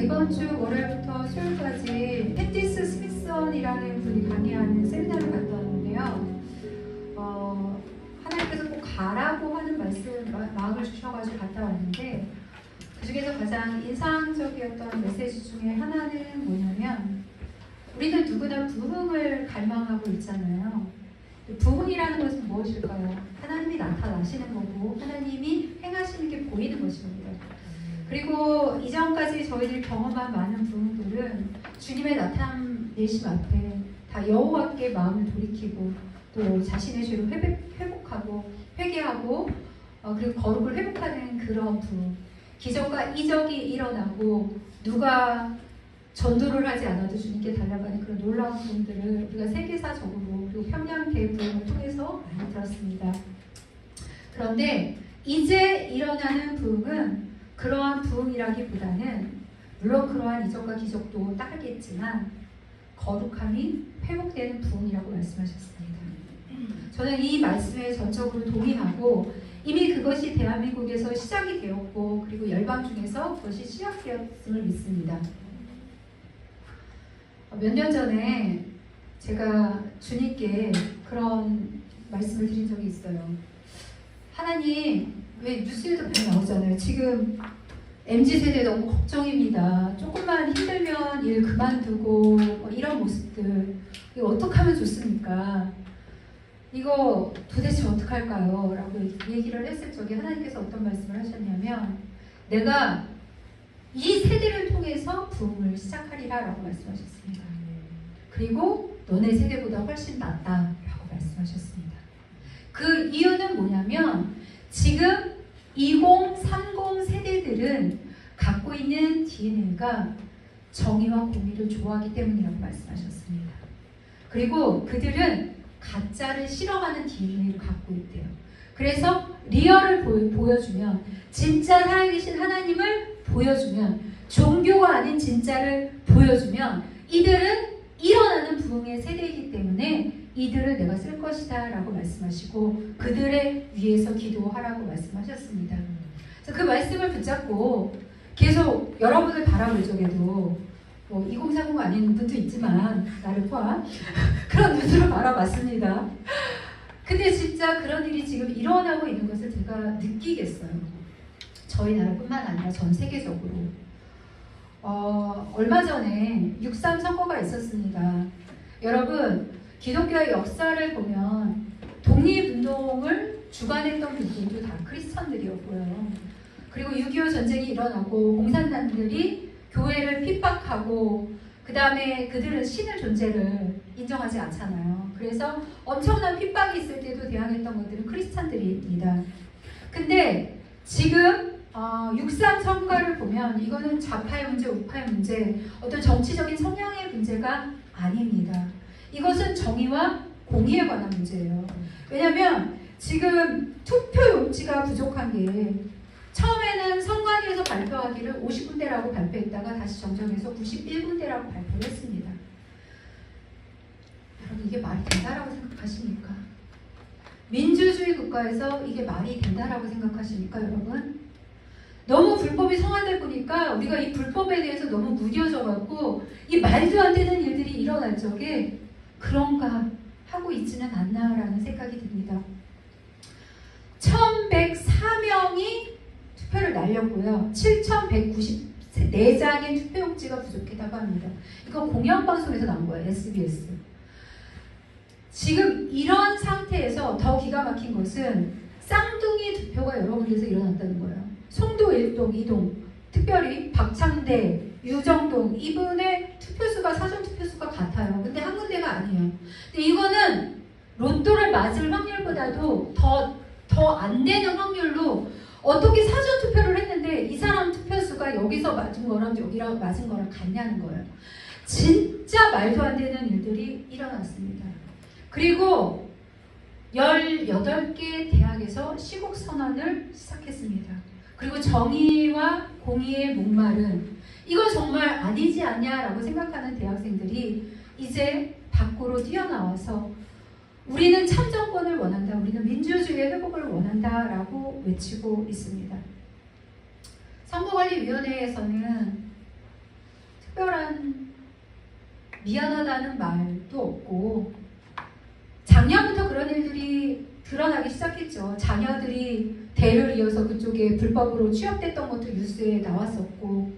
이번 주 월요일부터 수요일까지 패티스 스미슨이라는 분이 강의하는 세미나를 갔다 왔는데요. 하나님께서 꼭 가라고 하는 마음을 주셔가지고 갔다 왔는데, 그 중에서 가장 인상적이었던 메시지 중에 하나는 뭐냐면, 우리는 누구나 부흥을 갈망하고 있잖아요. 부흥이라는 것은 무엇일까요? 하나님이 나타나시는 거고 하나님이 행하시는 게 보이는 것입니다. 그리고 이전까지 저희들이 경험한 많은 부흥들은 주님의 나타내심 앞에 다 여호와께 마음을 돌이키고 또 자신의 죄를 회복하고 회개하고 그리고 거룩을 회복하는 그런 부흥, 기적과 이적이 일어나고 누가 전도를 하지 않아도 주님께 달려가는 그런 놀라운 부흥들을 우리가 세계사적으로 그리고 평양대 부흥을 통해서 많이 들었습니다. 그런데 이제 일어나는 부흥은 그러한 부흥이라기보다는 물론 그러한 이적과 기적도 따르겠지만 거룩함이 회복되는 부흥이라고 말씀하셨습니다. 저는 이 말씀에 전적으로 동의하고 이미 그것이 대한민국에서 시작이 되었고 그리고 열방 중에서 그것이 시작되었음을 믿습니다. 몇 년 전에 제가 주님께 그런 말씀을 드린 적이 있어요. 하나님, 왜 뉴스에도 많이 나오잖아요. 지금 MZ세대 너무 걱정입니다. 조금만 힘들면 일 그만두고 이런 모습들, 이거 어떻게 하면 좋습니까? 이거 도대체 어떡할까요? 라고 얘기를 했을 적에 하나님께서 어떤 말씀을 하셨냐면, 내가 이 세대를 통해서 부흥을 시작하리라 라고 말씀하셨습니다. 그리고 너네 세대보다 훨씬 낫다 라고 말씀하셨습니다. 그 이유는 뭐냐면 지금 2030 세대들은 갖고 있는 DNA가 정의와 공의를 좋아하기 때문이라고 말씀하셨습니다. 그리고 그들은 가짜를 싫어하는 DNA를 갖고 있대요. 그래서 리얼을 보여주면, 진짜 살아계신 하나님을 보여주면, 종교가 아닌 진짜를 보여주면 이들은 일어나는 부흥의 세대이기 때문에 이들을 내가 쓸 것이다 라고 말씀하시고 그들의 위해서 기도하라고 말씀하셨습니다. 그래서 그 말씀을 붙잡고 계속 여러분을 바라볼 적에도 2040 아닌 분도 있지만 나를 포함 그런 눈으로 바라봤습니다. 근데 진짜 그런 일이 지금 일어나고 있는 것을 제가 느끼겠어요. 저희 나라뿐만 아니라 전 세계적으로. 얼마 전에 6.3 선거가 있었습니다. 여러분, 기독교의 역사를 보면 독립운동을 주관했던 분들도 다 크리스천들이었고요. 그리고 6.25 전쟁이 일어나고 공산당들이 교회를 핍박하고 그 다음에 그들은 신의 존재를 인정하지 않잖아요. 그래서 엄청난 핍박이 있을 때도 대항했던 것들은 크리스찬들입니다. 근데 지금 6.3 선거를 보면 이거는 좌파의 문제, 우파의 문제, 어떤 정치적인 성향의 문제가 아닙니다. 이것은 정의와 공의에 관한 문제예요. 왜냐하면 지금 투표 용지가 부족한 게 처음에는 선관위에서 발표하기를 50군데라고 발표했다가 다시 정정해서 91군데라고 발표를 했습니다. 여러분, 이게 말이 된다라고 생각하십니까? 민주주의 국가에서 이게 말이 된다라고 생각하십니까, 여러분? 너무 불법이 성화되다 보니까 우리가 이 불법에 대해서 너무 무뎌져갖고 이 말도 안 되는 일들이 일어날 적에 그런가 하고 있지는 않나라는 생각이 듭니다. 1104명이 투표를 날렸고요. 7194장의 투표용지가 부족했다고 합니다. 이거 공영방송에서 나온 거예요. SBS. 지금 이런 상태에서 더 기가 막힌 것은 쌍둥이 투표가 여러 군데에서 일어났다는 거예요. 송도 1동, 2동, 특별히 박창대, 유정동 이분의 투표수가 사전 투표수가 같아요. 근데 한 군데가 아니에요. 근데 이거는 로또를 맞을 확률보다도 더 안 되는 확률로 어떻게 사전 투표를 했는데 이 사람 투표수가 여기서 맞은 거랑 여기랑 맞은 거랑 같냐는 거예요. 진짜 말도 안 되는 일들이 일어났습니다. 그리고 18개 대학에서 시국 선언을 시작했습니다. 그리고 정의와 공의의 목마른, 이거 정말 아니지 않냐라고 생각하는 대학생들이 이제 밖으로 뛰어나와서 우리는 참정권을 원한다, 우리는 민주주의의 회복을 원한다라고 외치고 있습니다. 선거관리위원회에서는 특별한 미안하다는 말도 없고, 작년부터 그런 일들이 드러나기 시작했죠. 자녀들이 대를 이어서 그쪽에 불법으로 취업됐던 것도 뉴스에 나왔었고,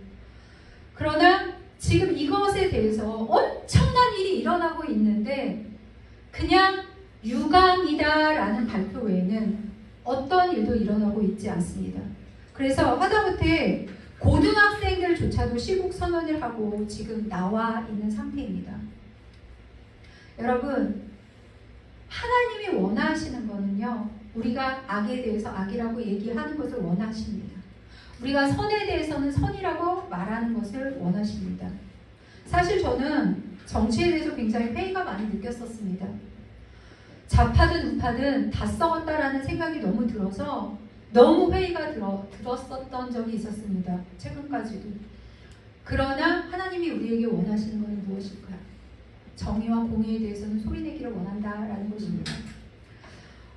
그러나 지금 이것에 대해서 엄청난 일이 일어나고 있는데 그냥 유감이다라는 발표 외에는 어떤 일도 일어나고 있지 않습니다. 그래서 하다못해 고등학생들조차도 시국 선언을 하고 지금 나와 있는 상태입니다. 여러분, 하나님이 원하시는 거는요, 우리가 악에 대해서 악이라고 얘기하는 것을 원하십니다. 우리가 선에 대해서는 선이라고 말하는 것을 원하십니다. 사실 저는 정치에 대해서 굉장히 회의가 많이 느꼈었습니다. 좌파든 우파든 다 썩었다라는 생각이 너무 들어서 너무 회의가 들었었던 적이 있었습니다. 최근까지도. 그러나 하나님이 우리에게 원하시는 것은 무엇일까요? 정의와 공의에 대해서는 소리내기를 원한다라는 것입니다.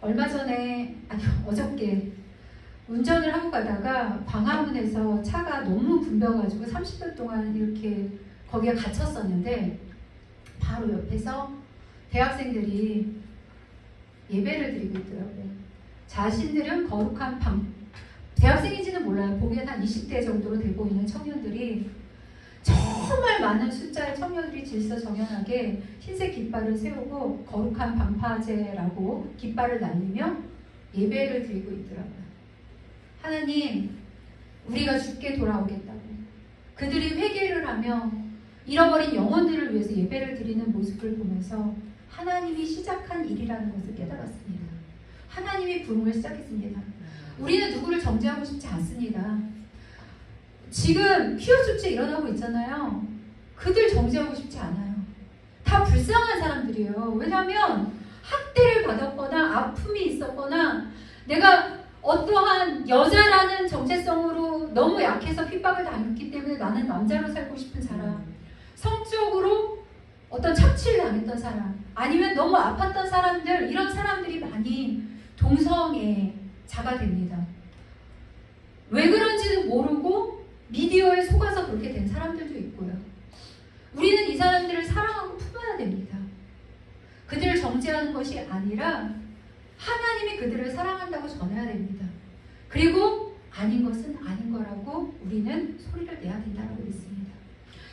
얼마 전에, 어저께 운전을 하고 가다가 광화문에서 차가 너무 붐벼가지고 30분 동안 이렇게 거기에 갇혔었는데, 바로 옆에서 대학생들이 예배를 드리고 있더라고요. 자신들은 거룩한 대학생인지는 몰라요. 보기엔 한 20대 정도로 돼 보이는 청년들이, 정말 많은 숫자의 청년들이 질서정연하게 흰색 깃발을 세우고 거룩한 방파제라고 깃발을 날리며 예배를 드리고 있더라고요. 하나님, 우리가 죽게 돌아오겠다고, 그들이 회개를 하며 잃어버린 영혼들을 위해서 예배를 드리는 모습을 보면서 하나님이 시작한 일이라는 것을 깨달았습니다. 하나님이 부흥을 시작했습니다. 우리는 누구를 정죄하고 싶지 않습니다. 지금 퀴어 축제 일어나고 있잖아요. 그들 정죄하고 싶지 않아요. 다 불쌍한 사람들이에요. 왜냐하면 학대를 받았거나 아픔이 있었거나, 내가 어떠한 여자라는 정체성으로 너무 약해서 핍박을 당했기 때문에 나는 남자로 살고 싶은 사람, 성적으로 어떤 착취를 당했던 사람, 아니면 너무 아팠던 사람들, 이런 사람들이 많이 동성애자가 됩니다. 왜 그런지는 모르고 미디어에 속아서 그렇게 된 사람들도 있고요. 우리는 이 사람들을 사랑하고 품어야 됩니다. 그들을 정죄하는 것이 아니라 하나님이 그들을 사랑한다고 전해야 됩니다. 그리고 아닌 것은 아닌 거라고 우리는 소리를 내야 된다고 믿습니다.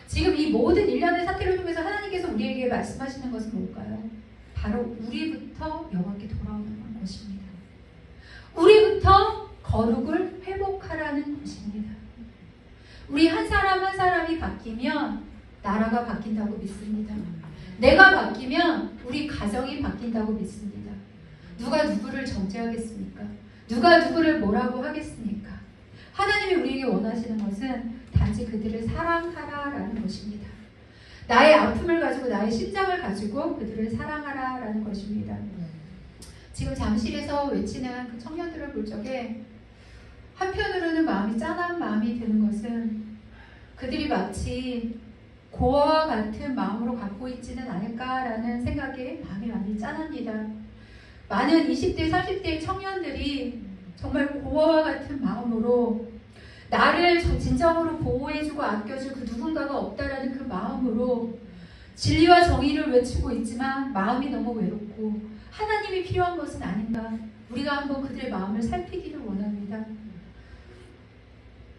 지금 이 모든 일련의 사태를 통해서 하나님께서 우리에게 말씀하시는 것은 뭘까요? 바로 우리부터 여호와께 돌아오는 것입니다. 우리부터 거룩을 회복하라는 것입니다. 우리 한 사람 한 사람이 바뀌면 나라가 바뀐다고 믿습니다. 내가 바뀌면 우리 가정이 바뀐다고 믿습니다. 누가 누구를 정죄하겠습니까? 누가 누구를 뭐라고 하겠습니까? 하나님이 우리에게 원하시는 것은 단지 그들을 사랑하라라는 것입니다. 나의 아픔을 가지고, 나의 심장을 가지고 그들을 사랑하라라는 것입니다. 지금 잠실에서 외치는 그 청년들을 볼 적에 한편으로는 마음이 짠한 마음이 드는 것은, 그들이 마치 고아와 같은 마음으로 갖고 있지는 않을까라는 생각에 마음이 많이 짠합니다. 많은 20대, 30대 청년들이 정말 고아와 같은 마음으로, 나를 진정으로 보호해주고 아껴줄 그 누군가가 없다라는 그 마음으로 진리와 정의를 외치고 있지만 마음이 너무 외롭고 하나님이 필요한 것은 아닌가, 우리가 한번 그들의 마음을 살피기를 원합니다.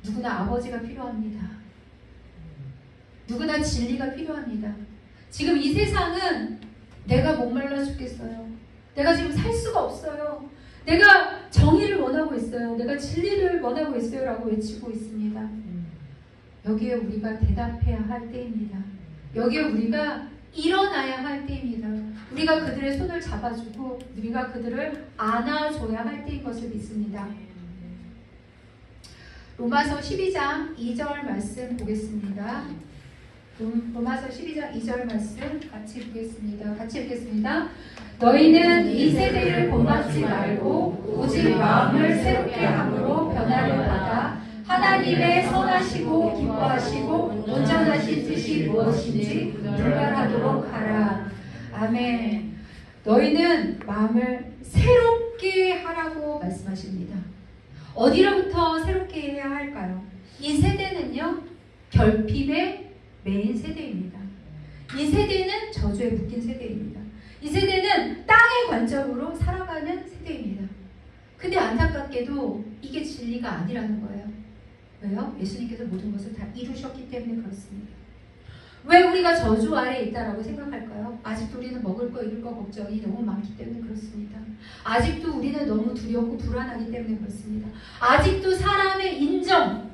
누구나 아버지가 필요합니다. 누구나 진리가 필요합니다. 지금 이 세상은 내가 목말라 죽겠어요. 내가 지금 살 수가 없어요. 내가 정의를 원하고 있어요. 내가 진리를 원하고 있어요. 라고 외치고 있습니다. 여기에 우리가 대답해야 할 때입니다. 여기에 우리가 일어나야 할 때입니다. 우리가 그들의 손을 잡아주고 우리가 그들을 안아줘야 할 때인 것을 믿습니다. 로마서 12장 2절 말씀 보겠습니다. 로마서 12장 2절 말씀 같이 보겠습니다. 같이 읽겠습니다. 너희는 이 세대를 본받지 말고 오직 마음을 새롭게 함으로 변화를 받아 하나님의 선하시고 기뻐하시고 온전하신 뜻이 무엇인지 분별하도록 하라. 아멘. 너희는 마음을 새롭게 하라고 말씀하십니다. 어디로부터 새롭게 해야 할까요? 이 세대는요, 결핍에 메인 세대입니다. 이 세대는 저주에 묶인 세대입니다. 이 세대는 땅의 관점으로 살아가는 세대입니다. 근데 안타깝게도 이게 진리가 아니라는 거예요. 왜요? 예수님께서 모든 것을 다 이루셨기 때문에 그렇습니다. 왜 우리가 저주 아래에 있다라고 생각할까요? 아직도 우리는 먹을 거, 입을 거 걱정이 너무 많기 때문에 그렇습니다. 아직도 우리는 너무 두렵고 불안하기 때문에 그렇습니다. 아직도 사람의 인정,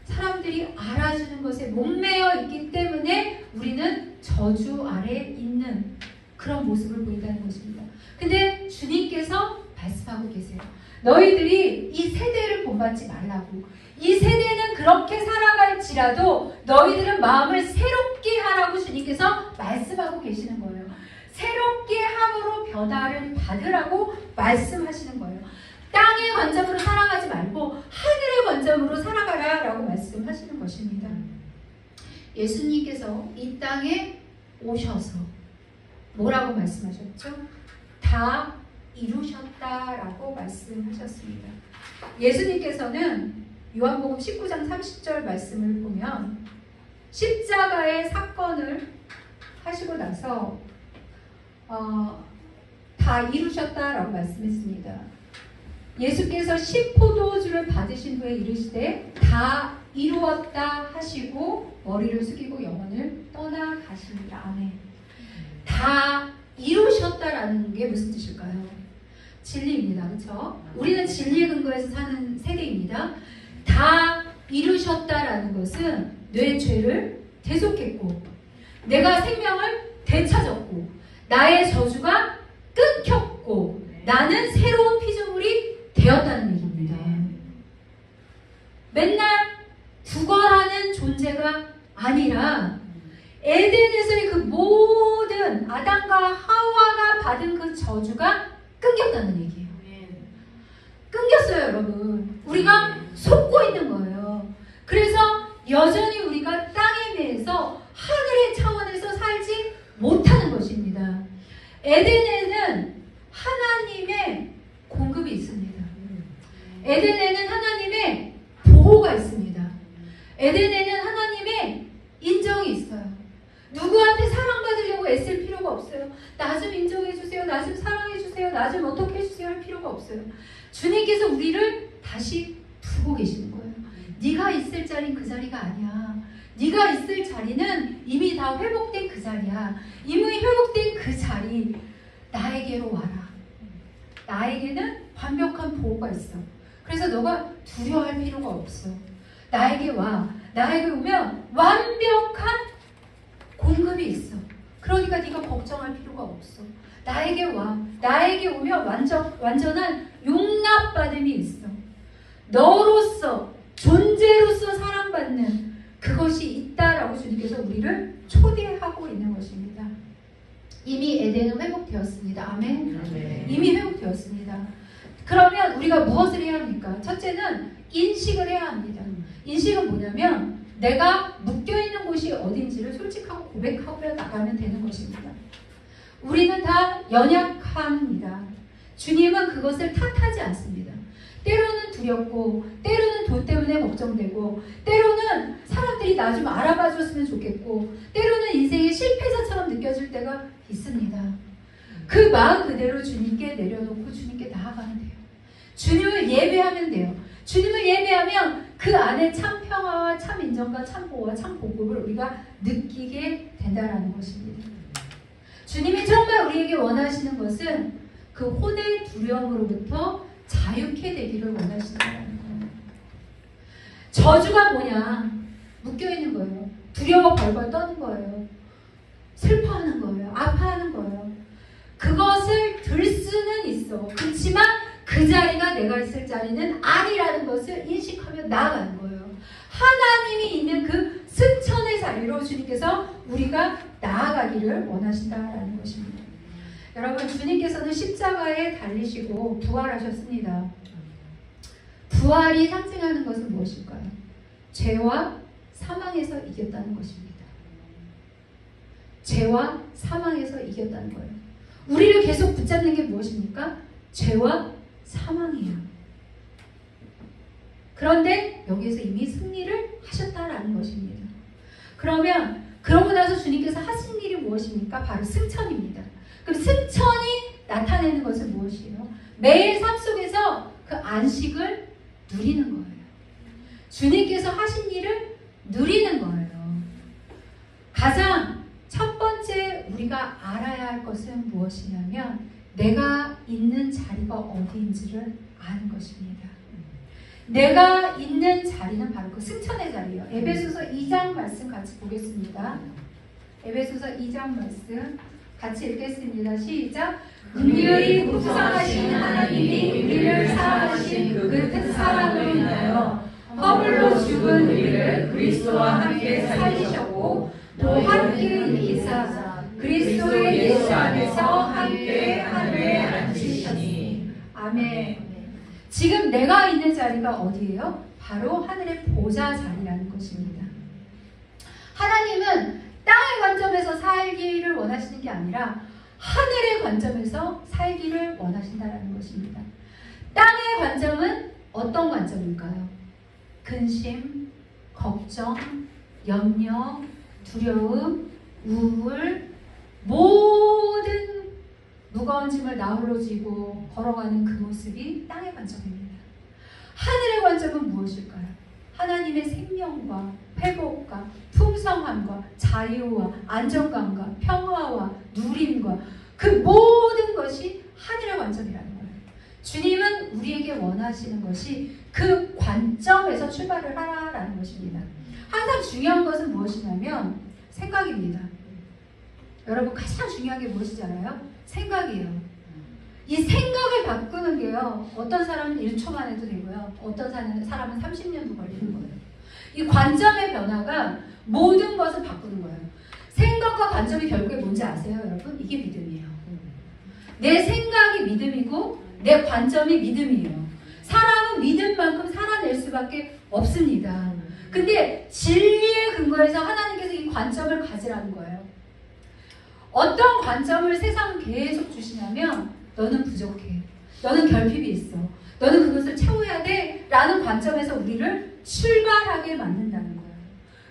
사람들이 알아주는 것에 목매여 있기 때문에 우리는 저주 아래에 있는 그런 모습을 보인다는 것입니다. 근데 주님께서 말씀하고 계세요. 너희들이 이 세대를 본받지 말라고. 이 세대는 그렇게 살아갈지라도 너희들은 마음을 새롭게 하라고 주님께서 말씀하고 계시는 거예요. 새롭게 함으로 변화를 받으라고 말씀하시는 거예요. 땅의 관점으로 살아가지 말고 하늘의 관점으로 살아가라 라고 말씀하시는 것입니다. 예수님께서 이 땅에 오셔서 뭐라고 말씀하셨죠? 다 이루셨다라고 말씀하셨습니다. 예수님께서는 요한복음 19장 30절 말씀을 보면 십자가의 사건을 하시고 나서 다 이루셨다라고 말씀했습니다. 예수께서 십포도주를 받으신 후에 이르시되 다 이루었다 하시고 머리를 숙이고 영혼을 떠나가십니다. 아멘. 다 이루셨다라는 게 무슨 뜻일까요? 진리입니다. 그렇죠? 우리는 진리의 근거에서 사는 세대입니다. 다 이루셨다라는 것은 내 죄를 대속했고 내가 생명을 되찾았고 나의 저주가 끊겼고 나는 새로운 피조물이 되었다는 얘기입니다. 맨날 죽어라는 존재가 아니라 에덴에서의 그 모든 아담과 하와가 받은 그 저주가 끊겼다는 얘기예요. 끊겼어요, 여러분. 우리가 속고 있는 거예요. 그래서 여전히 우리가 땅에 대해서 하늘의 차원에서 살지 못하는 것입니다. 에덴에는 하나님의 공급이 있습니다. 에덴에는 하나님의 보호가 있습니다. 에덴에는 하나님의 인정이 있어요. 누구한테 사랑받으려고 애쓸 필요가 없어요. 나 좀 인정해주세요. 나 좀 사랑해주세요. 나 좀 어떻게 해주세요 할 필요가 없어요. 주님께서 우리를 다시 두고 계시는 거예요. 네가 있을 자리는 그 자리가 아니야. 네가 있을 자리는 이미 다 회복된 그 자리야. 이미 회복된 그 자리 나에게로 와라. 나에게는 완벽한 보호가 있어. 그래서 너가 두려워할 필요가 없어. 나에게 와. 나에게 오면 완벽한 공급이 있어. 그러니까 네가 걱정할 필요가 없어. 나에게 와. 나에게 오면 완전한 용납받음이 있어. 너로서 존재로서 사랑받는 그것이 있다라고 주님께서 우리를 초대하고 있는 것입니다. 이미 에덴은 회복되었습니다. 아멘. 이미 회복되었습니다. 그러면 우리가 무엇을 해야 합니까? 첫째는 인식을 해야 합니다. 인식은 뭐냐면 내가 묶여있는 곳이 어딘지를 솔직하고 고백하고 나가면 되는 것입니다. 우리는 다 연약합니다. 주님은 그것을 탓하지 않습니다. 때로는 두렵고 때로는 돈 때문에 걱정되고 때로는 사람들이 나 좀 알아봐 줬으면 좋겠고 때로는 인생의 실패자처럼 느껴질 때가 있습니다. 그 마음 그대로 주님께 내려놓고 주님께 나아가면 돼요. 주님을 예배하면 돼요. 주님을 예배하면 그 안에 참 평화와 참 인정과 참 보호와 참 복음을 우리가 느끼게 된다는 것입니다. 주님이 정말 우리에게 원하시는 것은 그 혼의 두려움으로부터 자유케 되기를 원하신다는 거예요. 저주가 뭐냐? 묶여있는 거예요. 두려워 벌벌 떠는 거예요. 슬퍼하는 거예요. 아파하는 거예요. 그것을 들 수는 있어. 그렇지만 그 자리가 내가 있을 자리는 아니라는 것을 인식하며 나아가는 거예요. 하나님이 있는 그 승천의 자리로 주님께서 우리가 나아가기를 원하신다라는 것입니다. 여러분, 주님께서는 십자가에 달리시고 부활하셨습니다. 부활이 상징하는 것은 무엇일까요? 죄와 사망에서 이겼다는 것입니다. 죄와 사망에서 이겼다는 거예요. 우리를 계속 붙잡는 게 무엇입니까? 죄와 사망이에요. 그런데 여기에서 이미 승리를 하셨다라는 것입니다. 그러면 그러고 나서 주님께서 하신 일이 무엇입니까? 바로 승천입니다. 그럼 승천이 나타내는 것은 무엇이에요? 매일 삶 속에서 그 안식을 누리는 거예요. 주님께서 하신 일을 누리는 거예요. 가장 첫 번째 우리가 알아야 할 것은 무엇이냐면 내가 있는 자리가 어디인지를 아는 것입니다. 내가 있는 자리는 바로 그 승천의 자리예요. 에베소서 2장 말씀 같이 보겠습니다. 에베소서 2장 말씀 같이 읽겠습니다. 시작. 긍휼히 풍성하신 하나님이 우리를 사랑하신 그 특사랑으로 인하여 허물로 죽은 우리를 그리스도와 함께 살리셨고 또 함께 일으키사 그리스도의 예수 안에서 함께 하늘에 앉히시니. 아멘. 지금 내가 있는 자리가 어디예요? 바로 하늘의 보좌 자리라는 것입니다. 하나님은 땅의 관점에서 살기를 원하시는 게 아니라 하늘의 관점에서 살기를 원하신다는 것입니다. 땅의 관점은 어떤 관점일까요? 근심, 걱정, 염려, 두려움, 우울, 모든 무거운 짐을 나홀로 지고 걸어가는 그 모습이 땅의 관점입니다. 하늘의 관점은 무엇일까요? 하나님의 생명과 회복과 풍성함과 자유와 안정감과 평화와 누림과 그 모든 것이 하늘의 관점이라는 거예요. 주님은 우리에게 원하시는 것이 그 관점에서 출발을 하라라는 것입니다. 항상 중요한 것은 무엇이냐면 생각입니다. 여러분 가장 중요한 게 무엇이잖아요? 생각이에요. 이 생각을 바꾸는 게요. 어떤 사람은 1초만 해도 되고요. 어떤 사람은 30년도 걸리는 거예요. 이 관점의 변화가 모든 것을 바꾸는 거예요. 생각과 관점이 결국에 뭔지 아세요, 여러분? 이게 믿음이에요. 내 생각이 믿음이고 내 관점이 믿음이에요. 사람은 믿음만큼 살아낼 수밖에 없습니다. 근데 진리의 근거에서 하나님께서 이 관점을 가지라는 거예요. 어떤 관점을 세상은 계속 주시냐면 너는 부족해. 너는 결핍이 있어. 너는 그것을 채워야 돼. 라는 관점에서 우리를 출발하게 만든다는 거예요.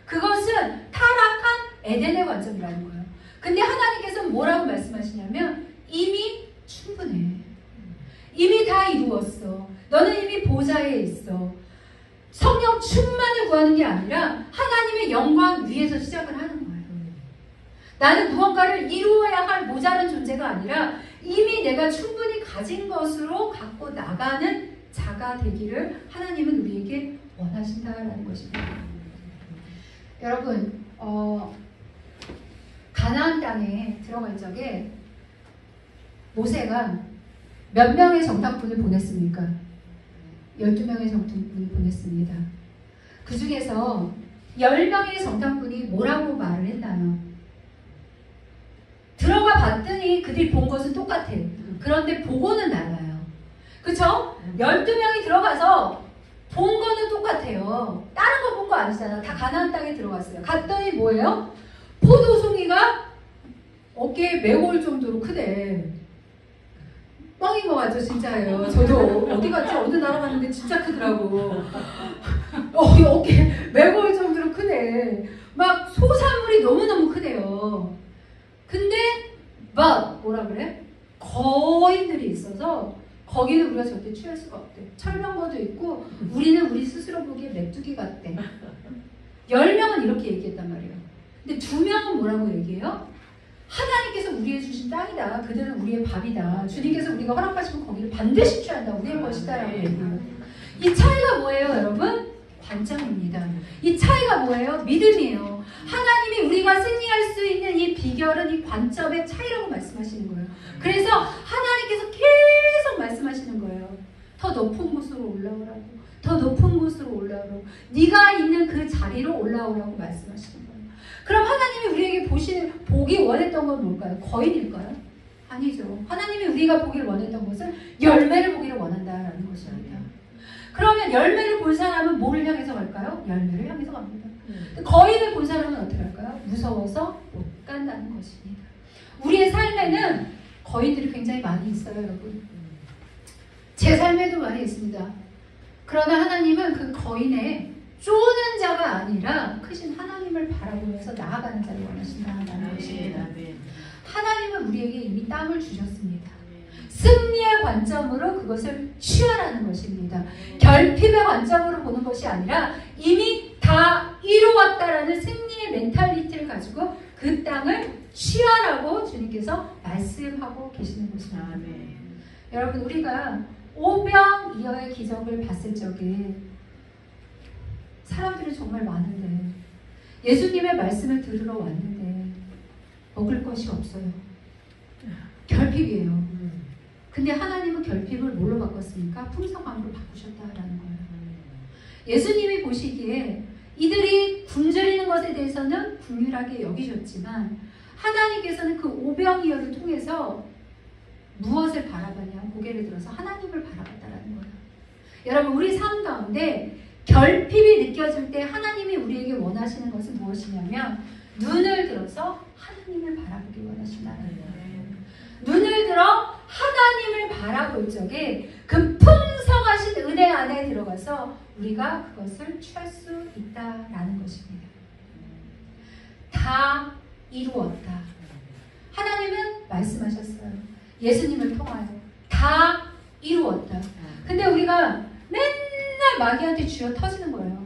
그것은 타락한 에덴의 관점이라는 거예요. 근데 하나님께서는 뭐라고 말씀하시냐면 이미 충분해. 이미 다 이루었어. 너는 이미 보좌에 있어. 성령 충만을 구하는 게 아니라 하나님의 영광 위에서 시작을 하는 거예요. 나는 무언가를 이루어야 할 모자란 존재가 아니라 이미 내가 충분히 가진 것으로 갖고 나가는 자가 되기를 하나님은 우리에게 원하신다라는 것입니다. 여러분, 가나안 땅에 들어갈 적에 모세가 몇 명의 정탐꾼을 보냈습니까? 12명의 정탐꾼을 보냈습니다. 그 중에서 10명의 정탐꾼이 뭐라고 말을 했나요? 들어가 봤더니 그들이 본 것은 똑같아. 그런데 보고는 달라요. 그쵸? 12명이 들어가서 본 거는 똑같아요. 다른 거 본 거 아니잖아. 다 가나안 땅에 들어갔어요. 갔더니 뭐예요? 포도송이가 어깨에 메고 올 정도로 크대. 뻥인 거 같죠, 진짜예요. 저도 어디 갔지? 어느 나라 갔는데 진짜 크더라고. 어깨 메고 올 정도로 크대. 막 소사물이 너무너무 크대요. 근데 막 뭐라 그래? 거인들이 있어서 거기는 우리가 절대 취할 수가 없대. 철명거도 있고 우리는 우리 스스로 보기에 메뚜기 같대. 10명은 이렇게 얘기했단 말이에요. 근데 2명은 뭐라고 얘기해요? 하나님께서 우리의 주신 땅이다. 그들은 우리의 밥이다. 주님께서 우리가 허락하시면 거기를 반드시 취한다. 우리의 것이다. 라고 얘기해요. 이 차이가 뭐예요, 여러분? 관점입니다. 이 차이가 뭐예요? 믿음이에요. 하나님이 우리가 승리할 수 있는 이 비결은 이 관점의 차이라고 말씀하시는 거예요. 그래서 하나님께서 계속 말씀하시는 거예요. 더 높은 곳으로 올라오라고. 더 높은 곳으로 올라오라고. 네가 있는 그 자리로 올라오라고 말씀하시는 거예요. 그럼 하나님이 우리에게 보기 원했던 건 뭘까요? 거인일까요? 아니죠. 하나님이 우리가 보기를 원했던 것은 열매를 보기를 원한다라는 것입니다. 그러면 열매를 본 사람은 뭐를 향해서 갈까요? 열매를 향해서 갑니다. 거인을 본 사람은 어떻게 할까요? 무서워서 못 간다는 것입니다. 우리의 삶에는 거인들이 굉장히 많이 있어요, 여러분. 제 삶에도 많이 있습니다. 그러나 하나님은 그 거인의 쪼는 자가 아니라 크신 하나님을 바라보면서 나아가는 자를 원하신다는 것입니다. 하나님은 우리에게 이미 땅을 주셨습니다. 승리의 관점으로 그것을 취하라는 것입니다. 결핍의 관점으로 보는 것이 아니라 이미 다 이루었다라는 승리의 멘탈리티를 가지고 그 땅을 취하라고 주님께서 말씀하고 계시는 것입니다. 여러분, 우리가 오병이어의 기적을 봤을 적에 사람들이 정말 많은데 예수님의 말씀을 들으러 왔는데 먹을 것이 없어요. 결핍이에요. 근데 하나님은 결핍을 뭘로 바꿨습니까? 풍성함으로 바꾸셨다라는 거예요. 예수님이 보시기에 이들이 굶주리는 것에 대해서는 긍휼하게 여기셨지만 하나님께서는 그 오병이어를 통해서 무엇을 바라봤냐? 고개를 들어서 하나님을 바라봤다라는 거예요. 여러분, 우리 삶 가운데 결핍이 느껴질 때 하나님이 우리에게 원하시는 것은 무엇이냐면 눈을 들어서 하나님을 바라보기 원하신다는 거예요. 눈을 들어 하나님을 바라볼 적에 그 풍성하신 은혜 안에 들어가서 우리가 그것을 취할 수 있다라는 것입니다. 다 이루었다. 하나님은 말씀하셨어요. 예수님을 통하여 다 이루었다. 근데 우리가 맨날 마귀한테 쥐어 터지는 거예요.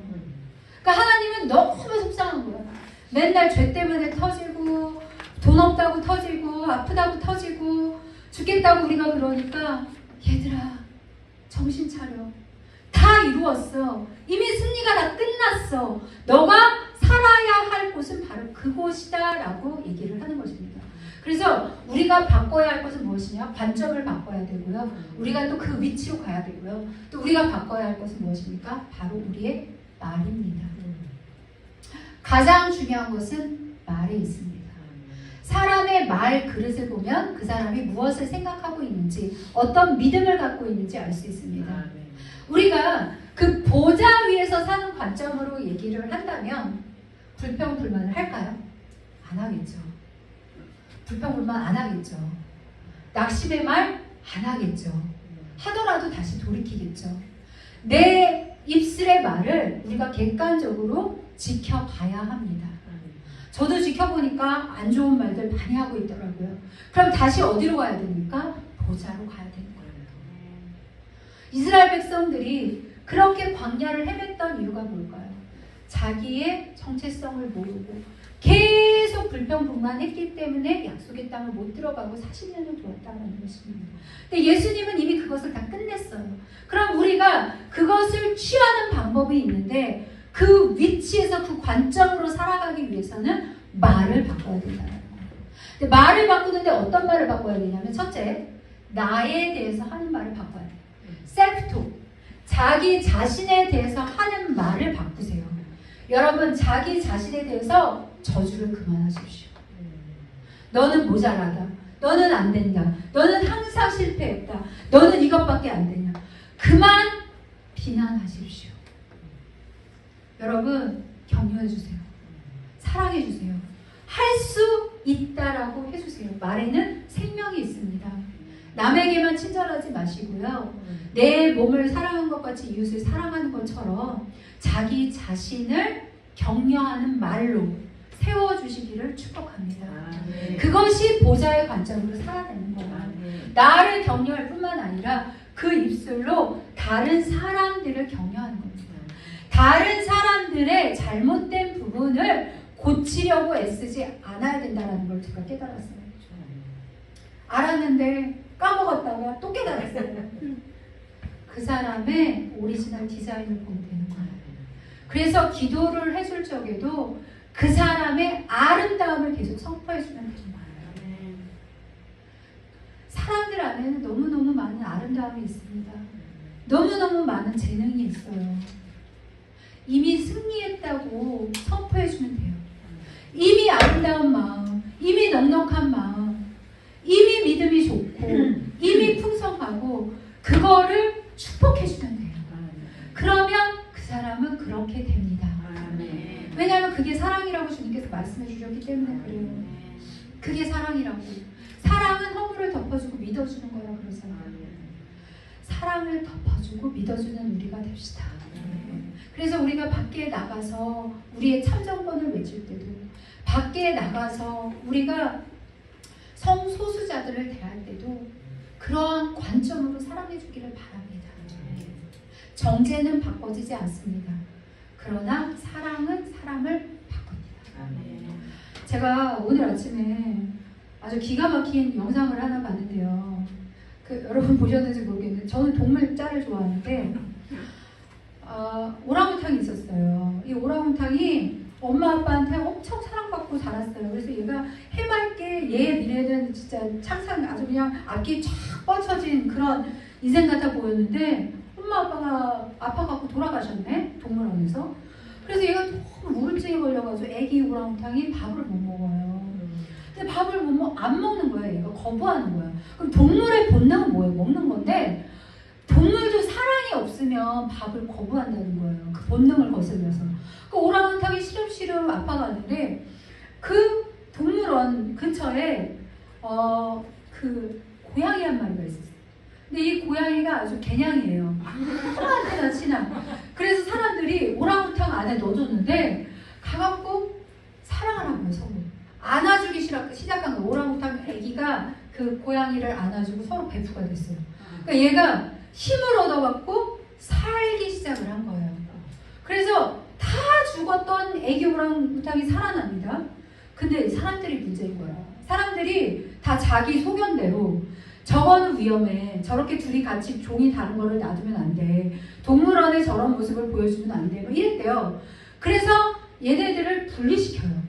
그러니까 하나님은 너무 속상한 거예요. 맨날 죄 때문에 터지고 돈 없다고 터지고 아프다고 터지고 죽겠다고 우리가 그러니까 얘들아 정신 차려. 다 이루었어. 이미 승리가 다 끝났어. 너가 살아야 할 곳은 바로 그곳이다 라고 얘기를 하는 것입니다. 그래서 우리가 바꿔야 할 것은 무엇이냐? 관점을 바꿔야 되고요. 우리가 또 그 위치로 가야 되고요. 또 우리가 바꿔야 할 것은 무엇입니까? 바로 우리의 말입니다. 가장 중요한 것은 말에 있습니다. 사람의 말 그릇을 보면 그 사람이 무엇을 생각하고 있는지, 어떤 믿음을 갖고 있는지 알 수 있습니다. 우리가 그 보좌 위에서 사는 관점으로 얘기를 한다면 불평불만을 할까요? 안 하겠죠. 불평불만 안 하겠죠. 낙심의 말 안 하겠죠. 하더라도 다시 돌이키겠죠. 내 입술의 말을 우리가 객관적으로 지켜봐야 합니다. 저도 지켜보니까 안 좋은 말들 많이 하고 있더라고요. 그럼 다시 어디로 가야 됩니까? 보좌로 가야 되는 거예요. 이스라엘 백성들이 그렇게 광야를 헤맸던 이유가 뭘까요? 자기의 정체성을 모르고 계속 불평불만했기 때문에 약속의 땅을 못 들어가고 40년을 두었다는 것입니다. 근데 예수님은 이미 그것을 다 끝냈어요. 그럼 우리가 그것을 취하는 방법이 있는데 그 위치에서 그 관점으로 살아가기 위해서는 말을 바꿔야 된다는 거예요. 근데 말을 바꾸는데 어떤 말을 바꿔야 되냐면 첫째, 나에 대해서 하는 말을 바꿔야 돼요. 셀프톡, 자기 자신에 대해서 하는 말을 바꾸세요. 여러분, 자기 자신에 대해서 저주를 그만하십시오. 너는 모자라다. 너는 안 된다. 너는 항상 실패했다. 너는 이것밖에 안 되냐. 그만 비난하십시오. 여러분, 격려해주세요. 사랑해주세요. 할 수 있다라고 해주세요. 말에는 생명이 있습니다. 남에게만 친절하지 마시고요. 내 몸을 사랑한 것 같이 이웃을 사랑하는 것처럼 자기 자신을 격려하는 말로 세워주시기를 축복합니다. 그것이 보좌의 관점으로 살아내는 거예요. 나를 격려할 뿐만 아니라 그 입술로 다른 사람들을 격려하는 겁니다. 다른 사람들의 잘못된 부분을 고치려고 애쓰지 않아야 된다는 걸 제가 깨달았어요. 알았는데 까먹었다가 또 깨달았어요. 그 사람의 오리지널 디자인을 보면 되는 거예요. 그래서 기도를 해줄 적에도 그 사람의 아름다움을 계속 선포해주면 되는 거예요. 사람들 안에는 너무너무 많은 아름다움이 있습니다. 너무너무 많은 재능이 있어요. 이미 승리했다고 선포해주면 돼요. 이미 아름다운 마음, 이미 넉넉한 마음, 이미 믿음이 좋고, 이미 풍성하고, 그거를 축복해주면 돼요. 그러면 그 사람은 그렇게 됩니다. 왜냐하면 그게 사랑이라고 주님께서 말씀해 주셨기 때문에 그래요. 그게 사랑이라고. 사랑은 허물을 덮어주고 믿어주는 거라고 그러잖아요. 사랑을 덮어주고 믿어주는 우리가 됩시다. 그래서 우리가 밖에 나가서 우리의 참정권을 외칠 때도, 밖에 나가서 우리가 성소수자들을 대할 때도 그러한 관점으로 사랑해 주기를 바랍니다. 정죄는 바꿔지지 않습니다. 그러나 사랑은 사람을 바꿉니다. 제가 오늘 아침에 아주 기가 막힌 영상을 하나 봤는데요. 여러분 보셨는지 모르겠는데 저는 동물 짤을 좋아하는데 오랑우탕이 있었어요. 이 오랑우탕이 엄마 아빠한테 엄청 사랑받고 자랐어요. 그래서 얘가 해맑게 얘의 미래는 진짜 창상 아주 그냥 앞이 쫙 뻗쳐진 그런 인생 같아 보였는데 엄마 아빠가 아파갖고 돌아가셨네, 동물원에서. 그래서 얘가 너무 우울증에 걸려가지고 애기 오랑우탕이 밥을 못 먹어요. 근데 밥을 안 먹는 거야. 얘가 거부하는 거야. 그럼 동물의 본능은 뭐예요? 먹는 건데 동물도 사랑이 없으면 밥을 거부한다는 거예요. 그 본능을 거슬려서. 그 오랑우탕이 시름시름 아파가는데 그 동물원 근처에 그 고양이 한 마리가 있었어요. 근데 이 고양이가 아주 개냥이에요. 누구한테나 친한. 그래서 사람들이 오랑우탕 안에 넣어줬는데 가갖고 사랑하라고요, 서로. 안아주기 시작한 거예요. 오랑우탕 애기가 그 고양이를 안아주고 서로 배프가 됐어요. 그러니까 얘가 힘을 얻어갖고 살기 시작을 한 거예요. 그래서 다 죽었던 애기 오랑우탕이 살아납니다. 근데 사람들이 문제인 거야. 사람들이 다 자기 소견대로 저거는 위험해. 저렇게 둘이 같이 종이 다른 거를 놔두면 안 돼. 동물원에 저런 모습을 보여주면 안 돼. 뭐 이랬대요. 그래서 얘네들을 분리시켜요.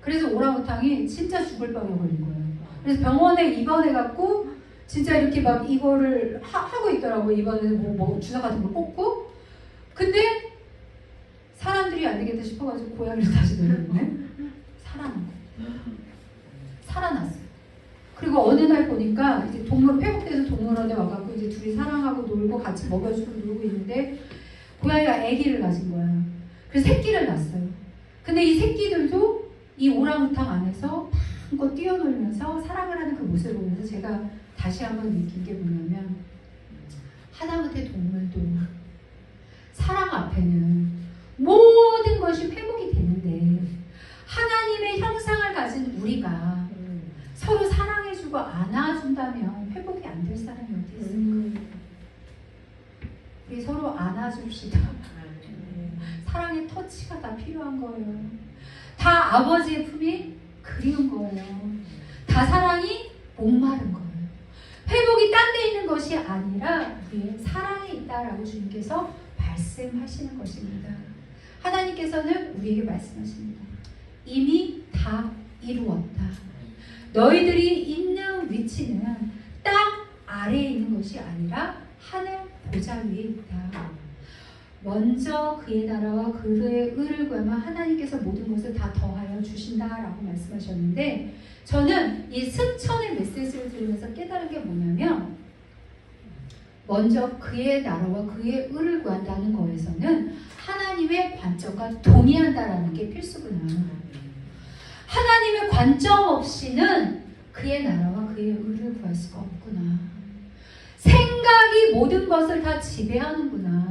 그래서 오랑우탕이 진짜 죽을 병에 걸린 거예요. 그래서 병원에 입원해갖고 진짜 이렇게 막 이거를 하고 있더라고요. 입원해서 뭐 주사 같은 거 꽂고. 근데 사람들이 안 되겠다 싶어가지고 고양이를 다시 내려오네. 살아난 거예요. 살아났어요. 그리고 어느 날 보니까 이제 회복돼서 동물원에 와갖고 이제 둘이 사랑하고 놀고 같이 먹여주고 놀고 있는데 고양이가 아기를 가진 거야. 그래서 새끼를 낳았어요. 근데 이 새끼들도 이 오랑우탕 안에서 마음껏 뛰어놀면서 사랑을 하는 그 모습을 보면서 제가 다시 한번 느낀 게 뭐냐면 하다못해 동물도 사랑 앞에는 모든 것이 회복이 되는데 하나님의 형상을 가진 우리가 서로 사랑해주고 안아준다면 회복이 안 될 사람이 어디 있을까? 우리 서로 안아줍시다. 사랑의 터치가 다 필요한 거예요. 다 아버지의 품이 그리운 거예요. 다 사랑이 목마른 거예요. 회복이 딴 데 있는 것이 아니라 우리의 사랑에 있다라고 주님께서 말씀하시는 것입니다. 하나님께서는 우리에게 말씀하십니다. 이미 다 이루었다. 너희들이 있는 위치는 땅 아래에 있는 것이 아니라 하늘 보좌 위에 있다. 먼저 그의 나라와 그의 의를 구하면 하나님께서 모든 것을 다 더하여 주신다라고 말씀하셨는데 저는 이 승천의 메시지를 들으면서 깨달은 게 뭐냐면 먼저 그의 나라와 그의 의를 구한다는 거에서는 하나님의 관점과 동의한다라는 게 필수구나. 하나님의 관점 없이는 그의 나라와 그의 의를 구할 수가 없구나. 생각이 모든 것을 다 지배하는구나.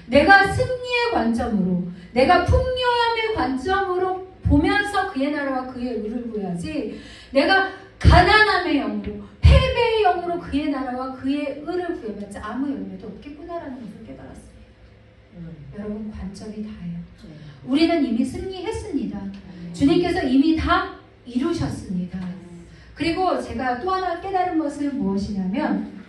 내가 승리의 관점으로, 내가 풍요함의 관점으로 보면서 그의 나라와 그의 의를 구해야지 내가 가난함의 영으로, 패배의 영으로 그의 나라와 그의 의를 구하면 아무 열매도 없겠구나라는 것을 깨달았습니다. 여러분 관점이 다예요. 우리는 이미 승리했습니다. 주님께서 이미 다 이루셨습니다. 그리고 제가 또 하나 깨달은 것은 무엇이냐면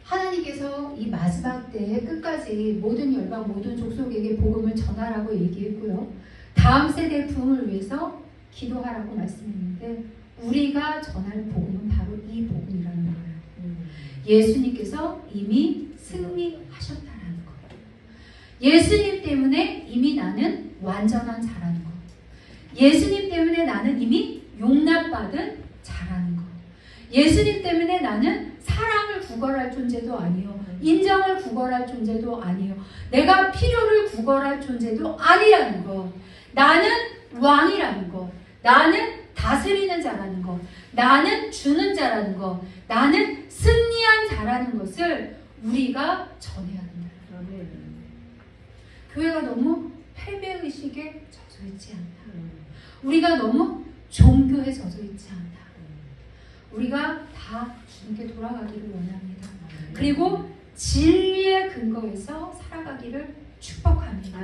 하나님께서 이 마지막 때에 끝까지 모든 열방, 모든 족속에게 복음을 전하라고 얘기했고요. 다음 세대의 부흥을 위해서 기도하라고 말씀했는데 우리가 전할 복음은 바로 이 복음이라는 거예요. 예수님께서 이미 승리하셨다라는 거예요. 예수님 때문에 이미 나는 완전한 자라는 거. 예수님 때문에 나는 이미 용납받은 자라는 거. 예수님 때문에 나는 사랑을 구걸할 존재도 아니요. 인정을 구걸할 존재도 아니요. 내가 필요를 구걸할 존재도 아니라는 거. 나는 왕이라는 거. 나는 다스리는 자라는 거. 나는 주는 자라는 거. 나는 승리한 자라는 것을 우리가 전해야 된다. 교회가 너무 패배의식에 젖어 있지 않다. 우리가 너무 종교에 젖어 있지 않다. 우리가 다 주님께 돌아가기를 원합니다. 그리고 진리의 근거에서 살아가기를 축복합니다.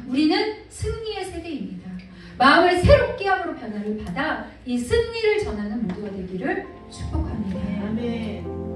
우리는 승리의 세대입니다. 마음을 새롭게 함으로 변화를 받아 이 승리를 전하는 모두가 되기를 축복합니다. 아멘.